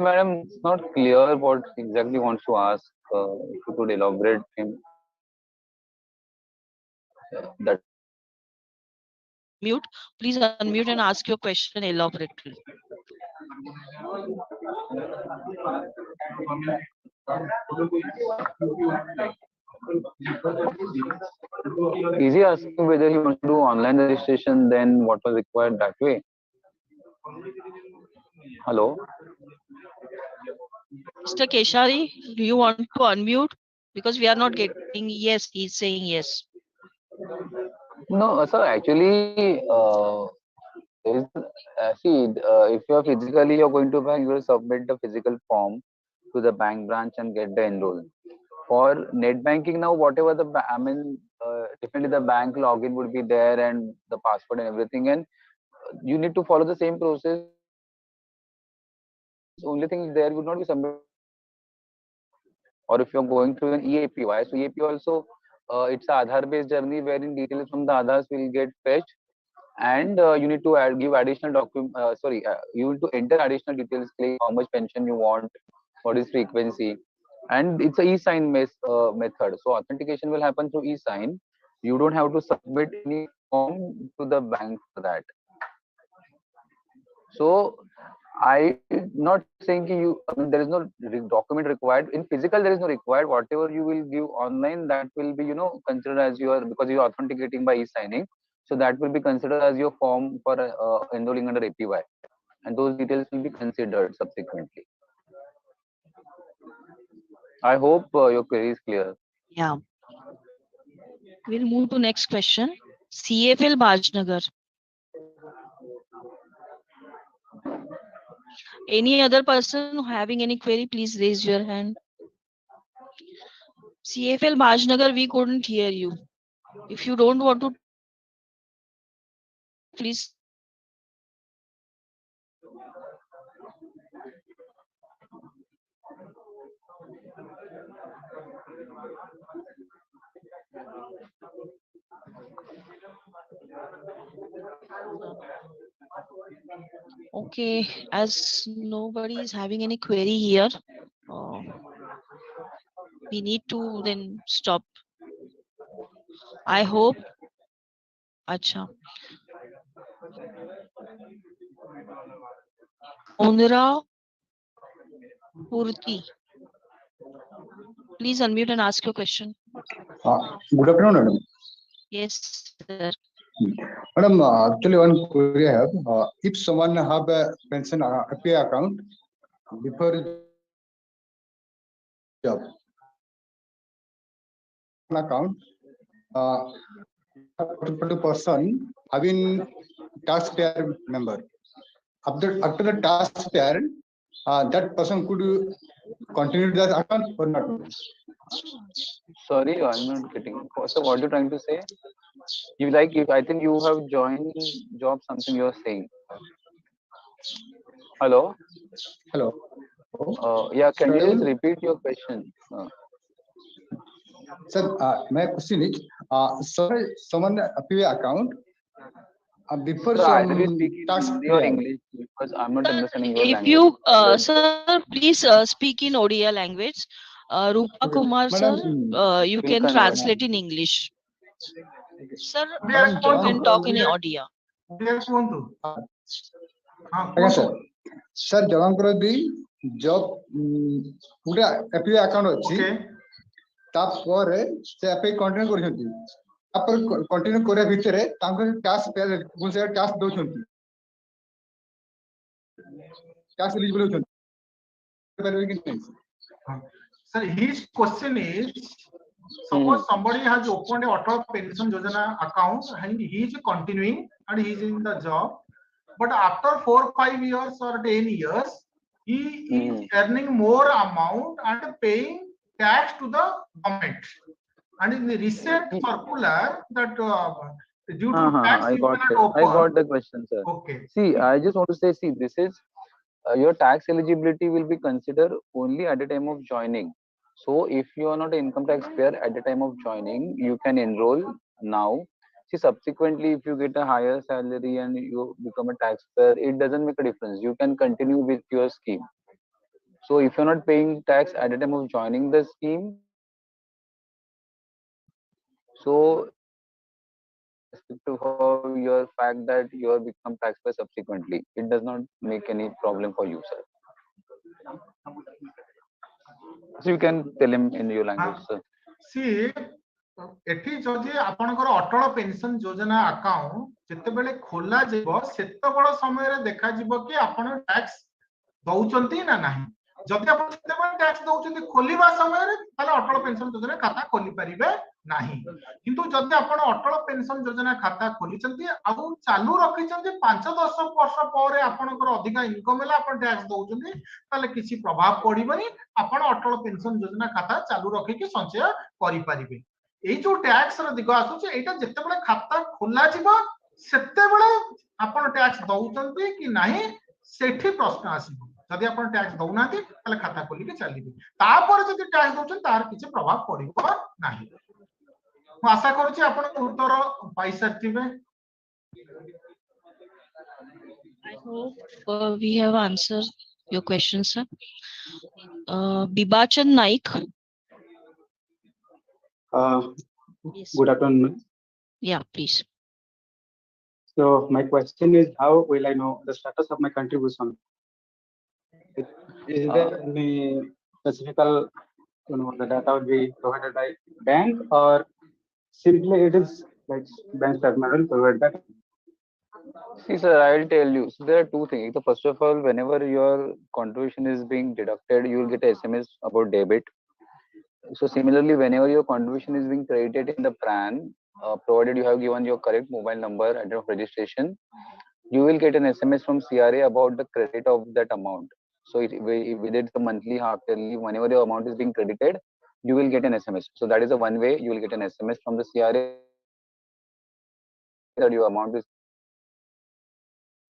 D: Madam, it's not clear what exactly wants to ask. If you could elaborate him. That
C: Mute. Please unmute and ask your question elaborately.
D: is he asking whether he wants to do online registration? Then what was required that way? Hello.
C: Mr. Keshari, do you want to unmute? Because we are not getting yes, he's saying yes.
D: No, sir. Actually, there is see. If you are physically, you're going to bank. You will submit the physical form to the bank branch and get the enroll. For net banking now, whatever I mean, definitely the bank login would be there and the password and everything, and you need to follow the same process. Only thing is there would not be submitted. Or if you're going through an EAPY, so EAPY also it's a Aadhaar based journey wherein details from the Aadhaars will get fetched, and you need to give additional document. You need to enter additional details like how much pension you want, what is frequency, and it's a e-sign method. So authentication will happen through e-sign. You don't have to submit any form to the bank for that. So I not saying you. I mean, there is no document required in physical. There is no required. Whatever you will give online, that will be considered as your, because you are authenticating by e-signing. So that will be considered as your form for enrolling under APY, and those details will be considered subsequently. I hope your query is clear.
C: Yeah. We'll move to next question. CFL Bajnagar. Any other person having any query, please raise your hand. CFL Bajnagar, we couldn't hear you. If you don't want to, please. Okay, as nobody is having any query here, we need to then stop. I hope. Acha. Ondra Purti. Please unmute and ask your question.
E: Good afternoon, madam.
C: Yes, sir.
E: Madam, actually one query I have. If someone have a pension API account before job account, particular person having taxpayer member. After the taxpayer, that person could continue that account or not?
D: Sorry, I'm not getting. So what are you trying to say? You like if I think you have joined job something you are saying. Hello.
E: Hello.
D: Yeah, can you
E: Sir,
D: just repeat your question?
E: Sir, my question is, someone API account before
D: So either you
E: some
D: speak in
E: tax
D: Hindi or
E: payer.
D: English, because I'm not understanding your
C: If
D: language.
C: you, sir, please speak in Odia language. Rupa
E: Okay.
C: Kumar,
E: Madam,
C: sir, you
D: will
C: can
D: convert.
C: translate in English. Sir,
E: Madam,
C: you can talk in Odia.
E: ଆଜ୍ଞା sir sir ଜଣଙ୍କର ବି job ଗୋଟେ API account ଅଛି ତାପରେ ସେ API continue କରୁଛନ୍ତି ତାପରେ continue କରିବା ଭିତରେ ତାଙ୍କୁ ଟ୍ୟାକ୍ସ ଟ୍ୟାକ୍ସ ଦଉଛନ୍ତି ଟ୍ୟାକ୍ସ ଏଲିଜିବଲ୍ ହଉଛନ୍ତି
A: Sir, his question is, suppose somebody has opened a Atal Pension Yojana account and he is continuing and he is in the job, but after 4, 5 years or 10 years, he is earning more amount and paying tax to the government. And in the recent circular that due to tax
D: I
A: you
D: got
A: cannot
D: it.
A: open.
D: I got the question, sir.
A: Okay.
D: See, I just want to say, see, this is your tax eligibility will be considered only at the time of joining. So if you are not an income tax payer at the time of joining, you can enroll now. See, subsequently, if you get a higher salary and you become a taxpayer, it doesn't make a difference. You can continue with your scheme. So if you're not paying tax at the time of joining the scheme, so irrespective of your fact that you have become taxpayer subsequently, it does not make any problem for you, sir. So you can tell him in your language, sir.
A: See, एठी जदि आपनकर अटल pension योजना account जेतेबेले खोला जेबो सेतेबेले समय रे देखा जिवो कि आपन टैक्स दउचंती ना नाही जदि आपन सेतेबेले टैक्स दउचंती खोलिबा समय रे ताले अटल पेंशन योजना खाता खोली परिबे नाही किंतु जदि आपन अटल पेंशन योजना खाता खोलिचंती आ चालू रखिचंती 5-10 वर्ष परे आपनकर अधिक इनकम होला आपन टैक्स दउचंती ताले किछि प्रभाव पड़िबनी आपन अटल पेंशन योजना खाता चालू रखि कि संचय करि परिबे এই जो टैक्स ର ଦିଗ ଆସୁଛି ଏଇଟା ଯେତେବେଳେ ଖାତା ଖୋଲା ଯିବ ସେତେବେଳେ ଆପଣ टैक्स ଦଉଛନ୍ତି କି ନାହିଁ ସେଠି ପ୍ରଶ୍ନ ଆସିବ ଯଦି ଆପଣ टैक्स ଦଉନାହାନ୍ତି ତାହେଲେ ଖାତା ଖୋଲିକି ଚାଲିବେ ତାପରେ ଯଦି टैक्स ଦଉଛନ୍ତି ତାର କିଛି ପ୍ରଭାବ ପଡିବ ନାହିଁ ମୁଁ ଆଶା କରୁଛି ଆପଣ ଉତ୍ତର ପାଇ ସାରିଥିବେ
C: I hope we have answered your question, sir. Bibachan Naik. Yes.
F: Good afternoon.
C: Yeah, please.
F: So my question is, how will I know the status of my contribution? Is there any specific, the data would be provided by bank, or simply it is like bank statement will provide that?
D: See, sir, I'll tell you. So there are two things. So first of all, whenever your contribution is being deducted, you will get a SMS about debit. So similarly, whenever your contribution is being credited in the PRAN, provided you have given your correct mobile number at of registration, you will get an SMS from CRA about the credit of that amount. So whether it's the monthly, half yearly, whenever your amount is being credited, you will get an SMS. So that is the one way you will get an SMS from the CRA that your amount is.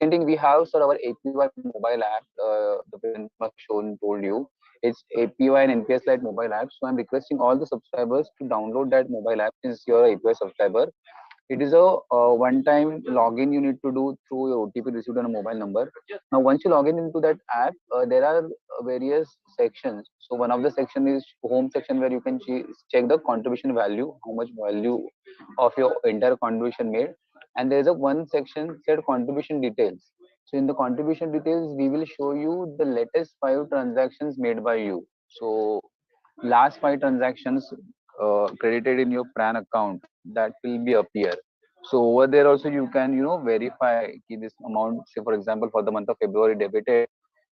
D: Second thing we have, sir, our APY mobile app. The parent shown told you it's APY and NPS Lite mobile app. So I'm requesting all the subscribers to download that mobile app since you're a APY subscriber. It is a one-time login you need to do through your OTP received on a mobile number. Now, once you log in into that app, there are various sections. So one of the section is home section where you can check the contribution value, how much value of your entire contribution made. And there is a one section said contribution details. So in the contribution details, we will show you the latest 5 transactions made by you. So last 5 transactions credited in your PRAN account, that will be appear. So over there also you can verify this amount, say for example for the month of February debited,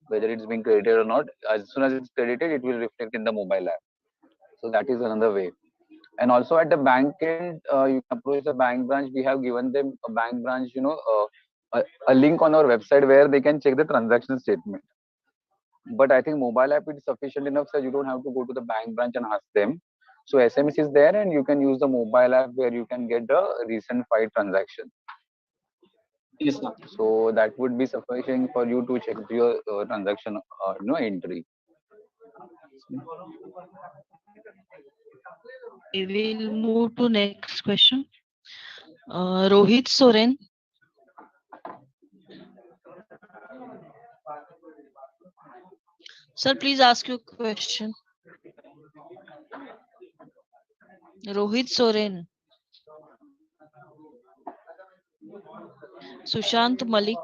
D: whether it's being credited or not. As soon as it's credited, it will reflect in the mobile app. So that is another way. And also at the bank end, you can approach the bank branch. We have given them a bank branch, a link on our website where they can check the transaction statement. But I think mobile app is sufficient enough, so you don't have to go to the bank branch and ask them. So SMS is there, and you can use the mobile app where you can get the recent 5 transaction.
F: Yes, sir.
D: So that would be sufficient for you to check your transaction, entry.
C: We will move to next question. Rohit Soren. Sir, please ask your question. Rohit Soren. Sushant Malik.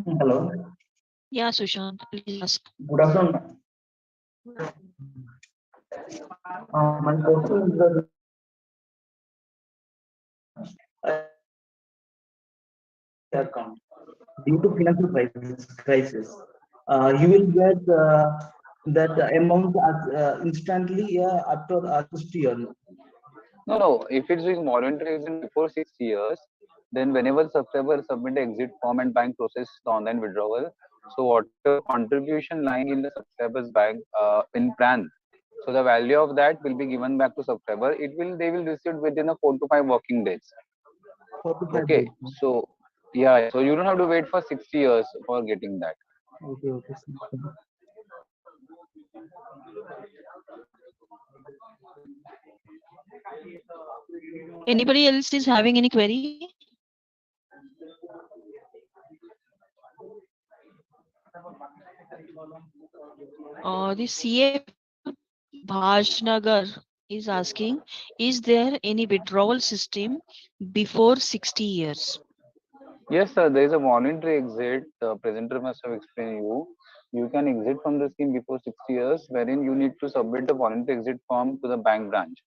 G: Hello.
C: Yeah, Sushant, please ask.
G: Good afternoon. My question is that account. due to financial crisis, you will get that amount instantly after 60 years.
D: No, no. If it's doing voluntary exit before 6 years, then whenever subscriber submit the exit form and bank process the online withdrawal, so whatever contribution lying in the subscriber's bank in plan, so the value of that will be given back to subscriber. They will receive within a 4 to 5 working days.
G: 45 days.
D: Okay, so yeah, so you don't have to wait for 60 years for getting that.
G: Okay, okay.
C: Anybody else is having any query? The CA Bhajnagar is asking, is there any withdrawal system before 60 years?
D: Yes, sir. There is a voluntary exit. The presenter must have explained you. You can exit from the scheme before 60 years, wherein you need to submit the voluntary exit form to the bank branch,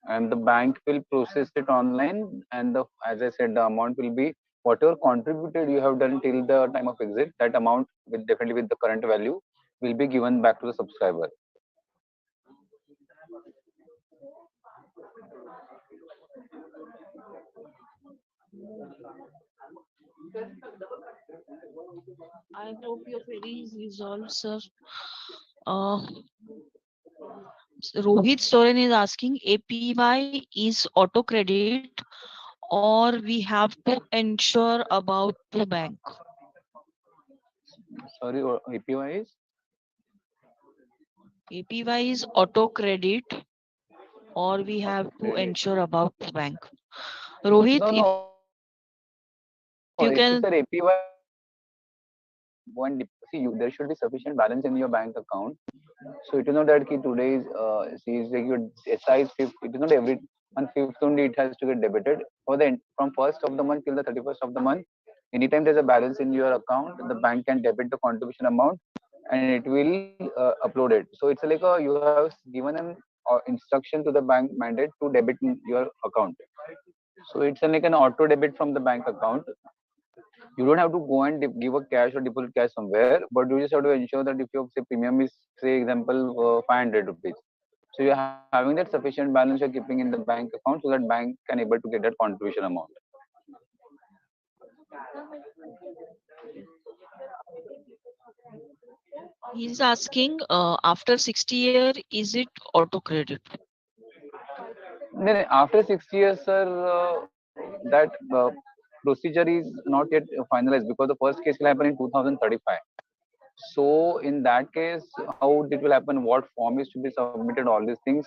D: and the bank will process it online. And as I said, the amount will be whatever contributed you have done till the time of exit. That amount, with definitely with the current value, will be given back to the subscriber.
C: I hope your query is resolved, sir. Uh, Rohit Soren is asking, APY is auto credit or we have to ensure about the bank?
D: Sorry, APY is?
C: APY is auto credit or we have to
D: Credit.
C: ensure about the bank. Rohit,
D: No,
C: if
D: no.
C: you
D: If
C: can.
D: it's an APY, see you, there should be sufficient balance in your bank account. So it is not that ki today is see is like your SI is fifth. It is not every on fifth only it has to get debited for the from first of the month till the 31st of the month. Anytime there's a balance in your account, the bank can debit the contribution amount and it will upload it. So it's like you have given an instruction to the bank mandate to debit in your account. So it's like an auto debit from the bank account. You don't have to go and give a cash or deposit cash somewhere, but you just have to ensure that if your say premium is say example 500 rupees, so you're having that sufficient balance you're keeping in the bank account so that bank can able to get that contribution amount.
C: He's asking, after 60 year, is it auto credit?
D: Then after 6 years, sir, that procedure is not yet finalized because the first case will happen in 2035. So in that case, how it will happen, what form is to be submitted, all these things,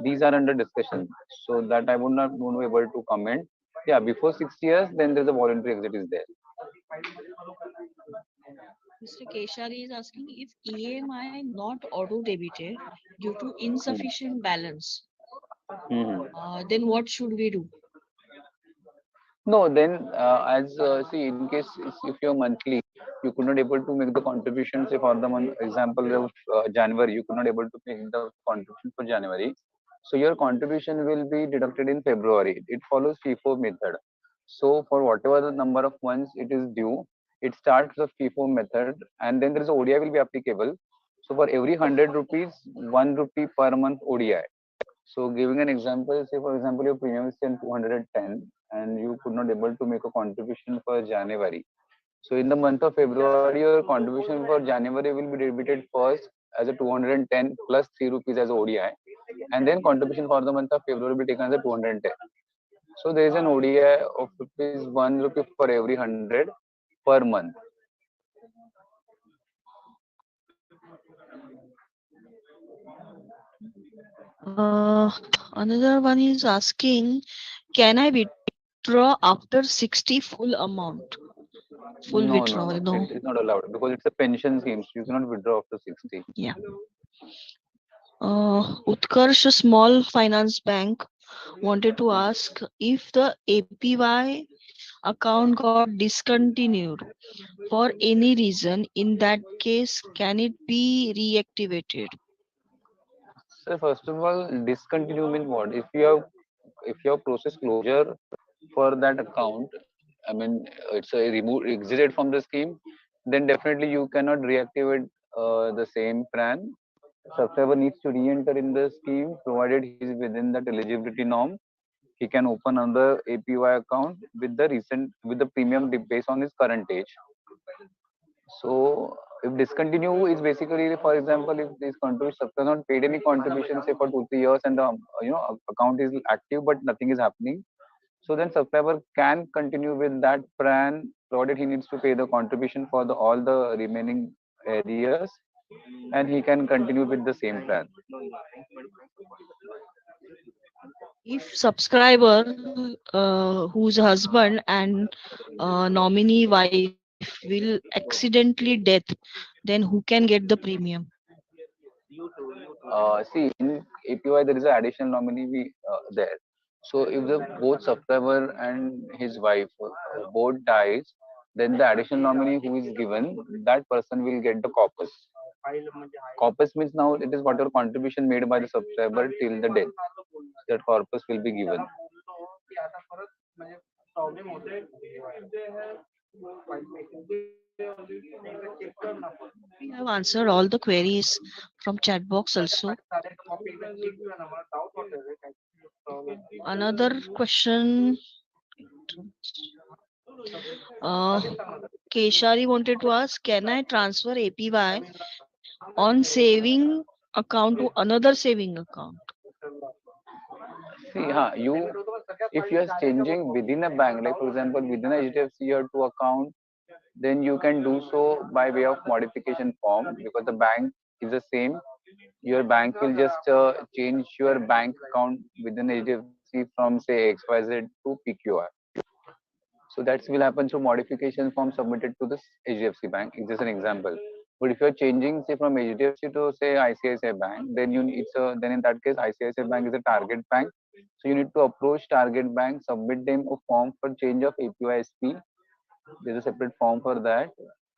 D: these are under discussion. So that I would not be able to comment. Yeah, before 6 years, then there's a voluntary exit is there.
C: Mr. Keshari is asking if EMI not auto debited due to insufficient balance,
D: Mhm.
C: then what should we do?
D: No, then as see, in case if you're monthly, you could not able to make the contributions. Say for the month, example of January, you could not able to make the contribution for January. So your contribution will be deducted in February. It follows FIFO method. So for whatever the number of months it is due, it starts the FIFO method, and then there is a ODI will be applicable. So for every 100 rupees, 1 rupee per month ODI. So giving an example, say for example, your premium is 210 and you could not able to make a contribution for January. So in the month of February, your contribution for January will be debited first as a 210 plus 3 rupees as ODI, and then contribution for the month of February will be taken as a 210. So there is an ODI of rupees 1 rupee for every 100 per month.
C: Another one is asking, can I withdraw after 60 full amount? Full
D: No, no,
C: withdrawal,
D: no. It
C: no.
D: is not allowed because it's a pension scheme. So you cannot withdraw after 60.
C: Yeah. Utkarsh Small Finance Bank wanted to ask if the APY account got discontinued for any reason. In that case, can it be reactivated?
D: So first of all, discontinue mean what? If you have process closure for that account I mean, it's a removed exited from the scheme, then definitely you cannot reactivate the same plan. Subscriber needs to re-enter in the scheme provided he is within that eligibility norm. He can open another APY account with the premium based on his current age. So if discontinue is basically, for example, if this contribution has not paid any contribution say for 2 3 years and the account is active but nothing is happening, so then subscriber can continue with that plan provided he needs to pay the contribution for all the remaining areas, and he can continue with the same plan.
C: If subscriber whose husband and nominee wife will accidentally death, then who can get the premium?
D: See, in APY there is an additional nominee there. So if the both subscriber and his wife both dies, then the additional nominee who is given, that person will get the corpus. Corpus means now it is whatever contribution made by the subscriber till the death. That corpus will be given.
C: We have answered all the queries from chat box also. Another question. Keshari wanted to ask, can I transfer APY on saving account to another saving account?
D: See, if you are changing within a bank, like for example within a HDFC you have two account, then you can do so by way of modification form because the bank is the same. Your bank will just change your bank account within HDFC from say XYZ to PQR. So that will happen through modification form submitted to this HDFC bank. It's just an example. But if you're changing say from HDFC to say ICICI Bank, then then in that case ICICI Bank is a target bank. So you need to approach target bank, submit them a form for change of APYSP. There's a separate form for that,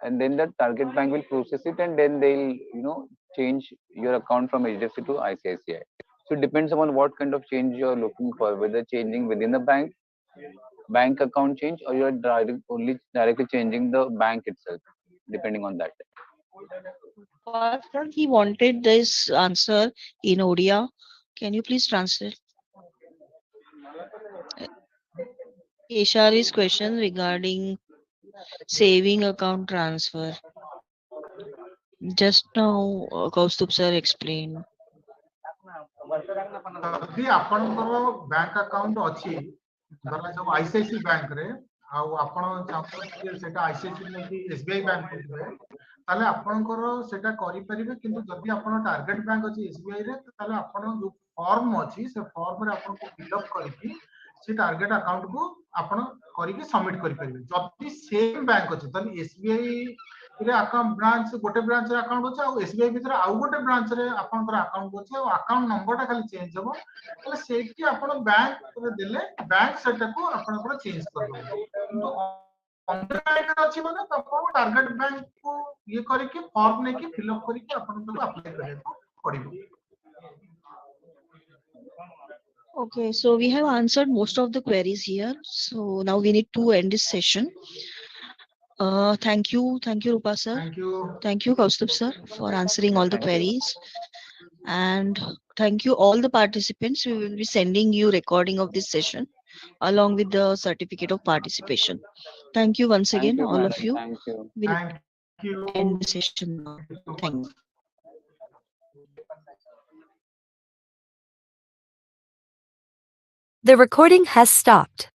D: and then the target bank will process it, and then they'll change your account from HDFC to ICICI. So it depends upon what kind of change you're looking for, whether changing within the bank account change, or you're only directly changing the bank itself, depending on that.
C: First, he wanted this answer in Odia. Can you please translate Keshari's question regarding saving account transfer? Just now, Kaustubh sir explained.
A: ଯଦି ଆପଣଙ୍କର bank account ଅଛି ଧରାଯାଉ ICICI ବ୍ୟାଙ୍କରେ ଆଉ ଆପଣ ଚାହୁଁଛନ୍ତି ଯେ ସେଟା ଆଇସିଆଇସି ନେଇକି ଏସବିଆଇ ବ୍ୟାଙ୍କକୁ ଯିବେ ତାହେଲେ ଆପଣଙ୍କର ସେଟା କରିପାରିବେ କିନ୍ତୁ ଯଦି ଆପଣ ଟାର୍ଗେଟ ବ୍ୟାଙ୍କ ଅଛି ଏସବିଆଇ ରେ ତାହେଲେ ଆପଣ ଯୋଉ ଫର୍ମ ଅଛି ସେ ଫର୍ମରେ ଆପଣଙ୍କୁ ଫିଲ୍ଅପ୍ କରିକି ସେ ଟାର୍ଗେଟ ଆକାଉଣ୍ଟକୁ ଆପଣ କରିକି ସବମିଟ୍ କରିପାରିବେ ଯଦି ସେମ୍ ବ୍ୟାଙ୍କ ଅଛି ତାହେଲେ ଏସବିଆଇ ରେ ଆକାଉଣ୍ଟ ବ୍ରାଞ୍ଚ ଗୋଟେ ବ୍ରାଞ୍ଚରେ ଆକାଉଣ୍ଟ ଅଛି ଆଉ ଏସବିଆଇ ଭିତରେ ଆଉ ଗୋଟେ ବ୍ରାଞ୍ଚରେ ଆପଣଙ୍କର ଆକାଉଣ୍ଟ ଅଛି ଆଉ ଆକାଉଣ୍ଟ ନମ୍ବରଟା ଖାଲି ଚେଞ୍ଜ ହବ ତାହେଲେ ସେଇଠି ଆପଣ ବ୍ୟାଙ୍କରେ ଦେଲେ ବ୍ୟାଙ୍କ ସେଟାକୁ ଆପଣଙ୍କର ଚେଞ୍ଜ କରିଦେବ କିନ୍ତୁ ଅନ୍ୟ ବ୍ୟାଙ୍କରେ ଅଛି ମାନେ ଆପଣ ଟାର୍ଗେଟ ବ୍ୟାଙ୍କକୁ ଇଏ କରିକି ଫର୍ମ ନେଇକି ଫିଲ୍ଅପ୍ କରିକି ଆପଣଙ୍କୁ ଆପ୍ଲାଏ କରିବାକୁ ପଡିବ।
C: Okay, so we have answered most of the queries here. So now we need to end this session. Thank you, Rupa sir. Thank you, Kaustubh sir, for answering all the queries. And thank you all the participants. We will be sending you recording of this session along with the certificate of participation. Thank you once again, all of you.
D: Thank you.
C: We'll end the session now. Thank you.
B: The recording has stopped.